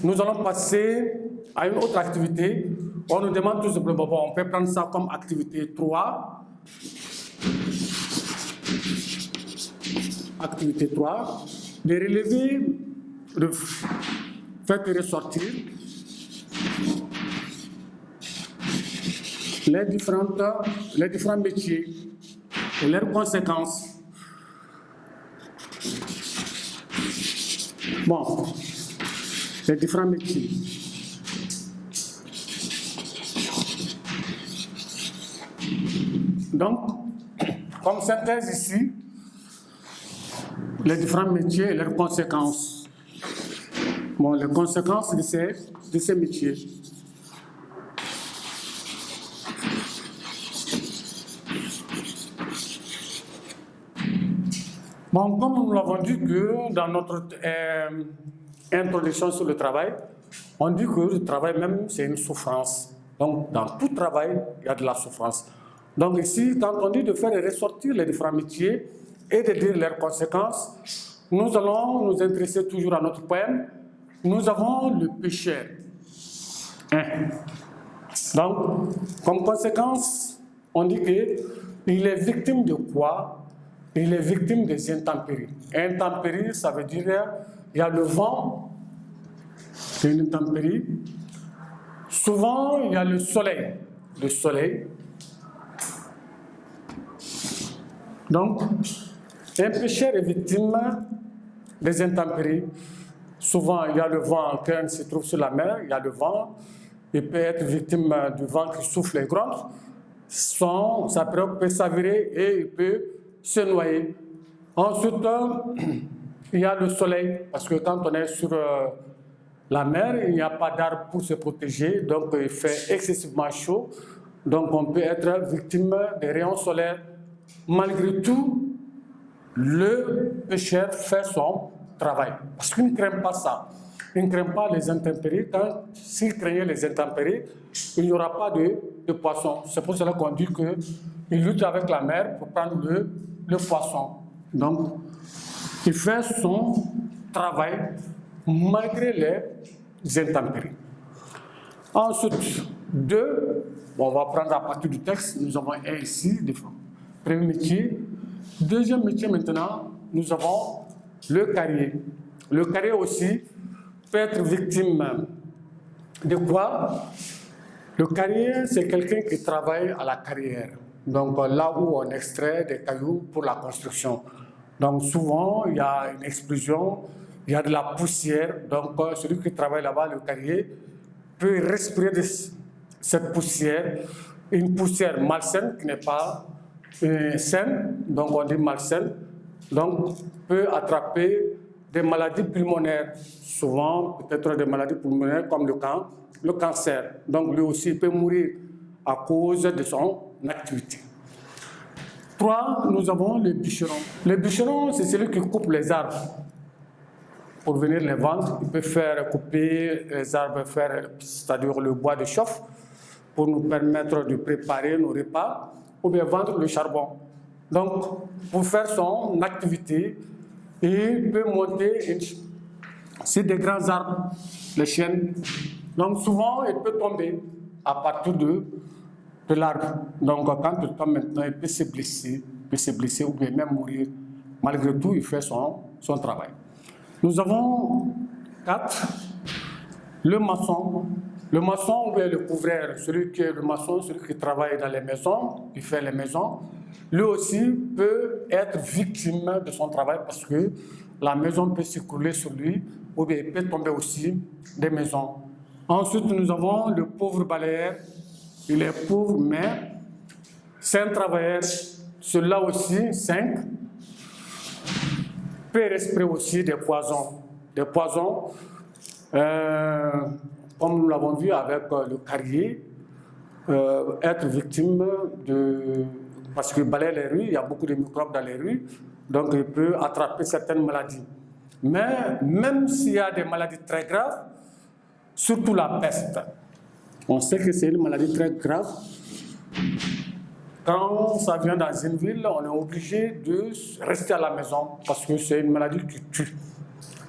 Nous allons passer à une autre activité. On nous demande tout simplement, on peut prendre ça comme activité 3. Activité 3, de relever, de faire ressortir les différents métiers et leurs conséquences. Bon, les différents métiers. Donc, comme synthèse ici, les différents métiers et leurs conséquences. Bon, les conséquences de ces métiers. Bon, comme nous l'avons dit que dans notre introduction sur le travail, on dit que le travail même, c'est une souffrance. Donc, dans tout travail, il y a de la souffrance. Donc ici, quand on dit de faire ressortir les différents métiers et de dire leurs conséquences, nous allons nous intéresser toujours à notre poème. Nous avons le pécheur. Donc, comme conséquence, on dit qu'il est victime de quoi? Il est victime des intempéries. Intempéries, ça veut dire il y a le vent, c'est une intempérie. Souvent, il y a le soleil. Le soleil. Donc, un pécheur est victime des intempéries. Souvent, il y a le vent quand il se trouve sur la mer, il y a le vent. Il peut être victime du vent qui souffle et gronde. Sa pirogue peut s'avirer et il peut se noyer. Ensuite, il y a le soleil, parce que quand on est sur la mer, il n'y a pas d'arbre pour se protéger, donc il fait excessivement chaud. Donc on peut être victime des rayons solaires. Malgré tout, le pécheur fait son travail, parce qu'il ne craint pas ça. Il ne craint pas les intempéries. S'il craignait les intempéries, il n'y aura pas de poisson. C'est pour cela qu'on dit qu'il lutte avec la mer pour prendre le poisson. Donc, il fait son travail malgré les intempéries. Ensuite, on va prendre à partir du texte, nous avons un ici, premier métier. Deuxième métier maintenant, nous avons le carrier. Le carrier aussi peut être victime de quoi? Le carrier, c'est quelqu'un qui travaille à la carrière. Donc là où on extrait des cailloux pour la construction. Donc souvent, il y a une explosion, il y a de la poussière. Donc celui qui travaille là-bas, le carrier, peut respirer de cette poussière, une poussière malsaine qui n'est pas saine, donc on dit malsaine, donc peut attraper des maladies pulmonaires, souvent peut-être des maladies pulmonaires comme le cancer. Donc lui aussi peut mourir à cause de son activité. 3, nous avons le bûcheron. Le bûcheron, c'est celui qui coupe les arbres pour venir les vendre. Il peut faire couper les arbres, c'est-à-dire le bois de chauffe, pour nous permettre de préparer nos repas, ou bien vendre le charbon. Donc, pour faire son activité, il peut monter sur des grands arbres, les chênes. Donc, souvent, il peut tomber à partir de l'arbre. Donc, quand il tombe maintenant, il peut se blesser ou bien même mourir. Malgré tout, il fait son travail. Nous avons 4, le maçon. Le maçon ou bien le couvreur, celui qui est le maçon, celui qui travaille dans les maisons, qui fait les maisons, lui aussi peut être victime de son travail parce que la maison peut s'écrouler sur lui ou bien il peut tomber aussi des maisons. Ensuite, nous avons le pauvre balayeur. Il est pauvre, mais c'est un travailleur. Celui-là aussi, 5, peut respirer aussi des poisons. Des poisons, comme nous l'avons vu avec le carrier, être victime parce qu'il balaye les rues, il y a beaucoup de microbes dans les rues, donc il peut attraper certaines maladies. Mais même s'il y a des maladies très graves, surtout la peste. On sait que c'est une maladie très grave. Quand ça vient dans une ville, on est obligé de rester à la maison parce que c'est une maladie qui tue.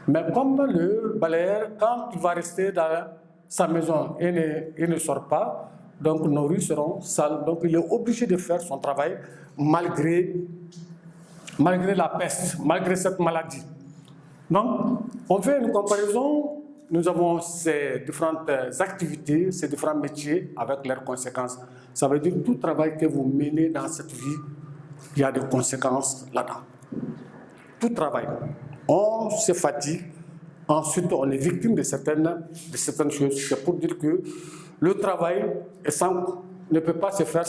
Mais comme le balayeur, quand il va rester dans sa maison et ne sort pas, donc nos rues seront sales. Donc il est obligé de faire son travail malgré la peste, malgré cette maladie. Donc on fait une comparaison. Nous avons ces différentes activités, ces différents métiers avec leurs conséquences. Ça veut dire que tout travail que vous menez dans cette vie, il y a des conséquences là-dedans. Tout travail. On se fatigue, ensuite on est victime de certaines choses. C'est pour dire que le travail ne peut pas se faire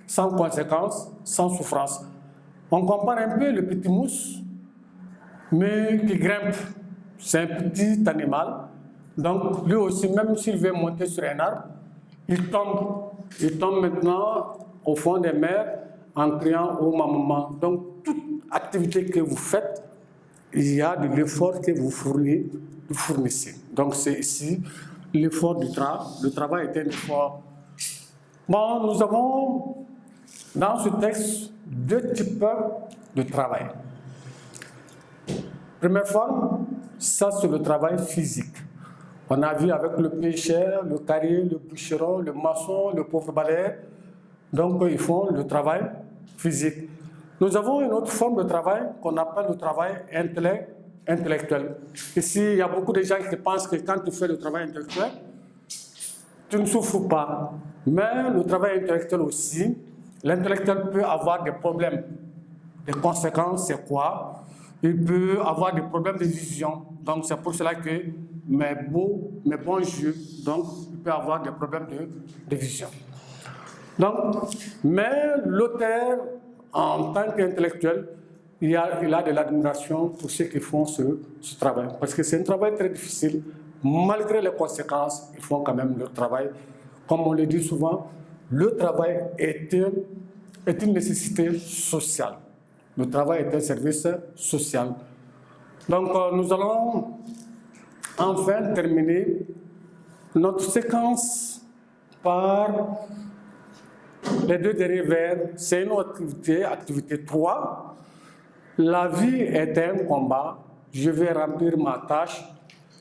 sans conséquences, sans souffrance. On compare un peu le petit mousse, mais qui grimpe. C'est un petit animal. Donc lui aussi, même s'il veut monter sur un arbre, il tombe. Il tombe maintenant au fond des mers en criant « Oh ma maman ». Donc toute activité que vous faites, il y a de l'effort que vous fournissez. Donc c'est ici l'effort du travail. Le travail est un effort. Bon, nous avons dans ce texte deux types de travail. Première forme, ça c'est le travail physique. On a vu avec le pêcheur, le carrier, le bûcheron, le maçon, le pauvre balayeur. Donc ils font le travail physique. Nous avons une autre forme de travail qu'on appelle le travail intellectuel. Ici, il y a beaucoup de gens qui pensent que quand tu fais le travail intellectuel, tu ne souffres pas. Mais le travail intellectuel aussi, l'intellectuel peut avoir des problèmes. Les conséquences, c'est quoi? Il peut avoir des problèmes de vision. Donc c'est pour cela que mes bons yeux, donc il peut avoir des problèmes de vision. Donc, mais l'auteur, en tant qu'intellectuel, il a de l'admiration pour ceux qui font ce travail. Parce que c'est un travail très difficile. Malgré les conséquences, ils font quand même leur travail. Comme on le dit souvent, le travail est une nécessité sociale. Le travail est un service social. Donc, nous allons enfin terminer notre séquence par les deux derniers vers. C'est une autre activité 3. La vie est un combat, je vais remplir ma tâche.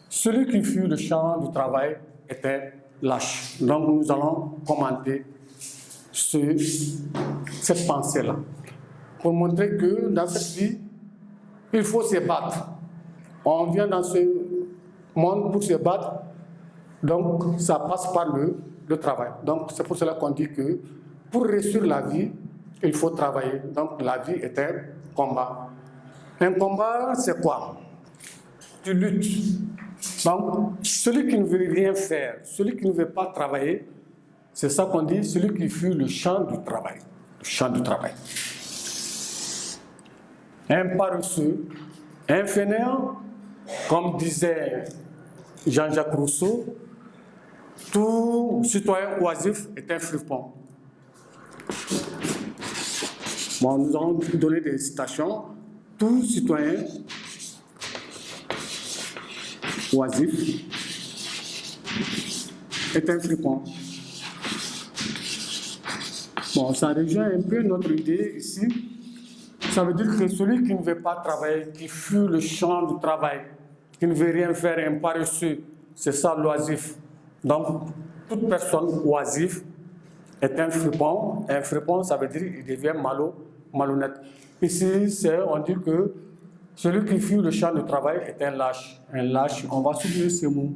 Celui qui fuit le champ du travail est un lâche. Donc, nous allons commenter cette pensée-là, pour montrer que dans cette vie, il faut se battre. On vient dans ce monde pour se battre, donc ça passe par le travail. Donc c'est pour cela qu'on dit que pour réussir la vie, il faut travailler. Donc la vie est un combat. Un combat, c'est quoi? Tu luttes. Donc celui qui ne veut rien faire, celui qui ne veut pas travailler, c'est ça qu'on dit, celui qui fuit le champ du travail. Le champ du travail. Un paresseux, un fainéant, comme disait Jean-Jacques Rousseau, tout citoyen oisif est un fripon. Bon, nous allons donner des citations. Tout citoyen oisif est un fripon. Bon, ça rejoint un peu notre idée ici. Ça veut dire que celui qui ne veut pas travailler, qui fuit le champ du travail, qui ne veut rien faire, un paresseux, c'est ça l'oisif. Donc, toute personne oisive est un fripon. Un fripon, ça veut dire qu'il devient malhonnête. Ici, on dit que celui qui fuit le champ du travail est un lâche. Un lâche, on va souligner ce mot.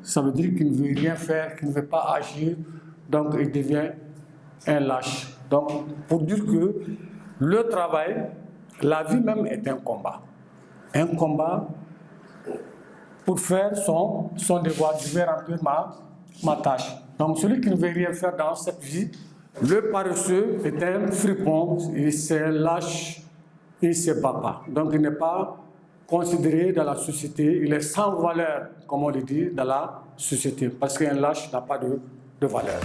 Ça veut dire qu'il ne veut rien faire, qu'il ne veut pas agir, donc il devient un lâche. Donc, pour dire que le travail, la vie même est un combat. Un combat pour faire son devoir. Je vais remplir ma tâche. Donc, celui qui ne veut rien faire dans cette vie, le paresseux est un fripon, il se lâche, il ne se bat pas. Donc, il n'est pas considéré dans la société, il est sans valeur, comme on le dit, dans la société, parce qu'un lâche n'a pas de valeur.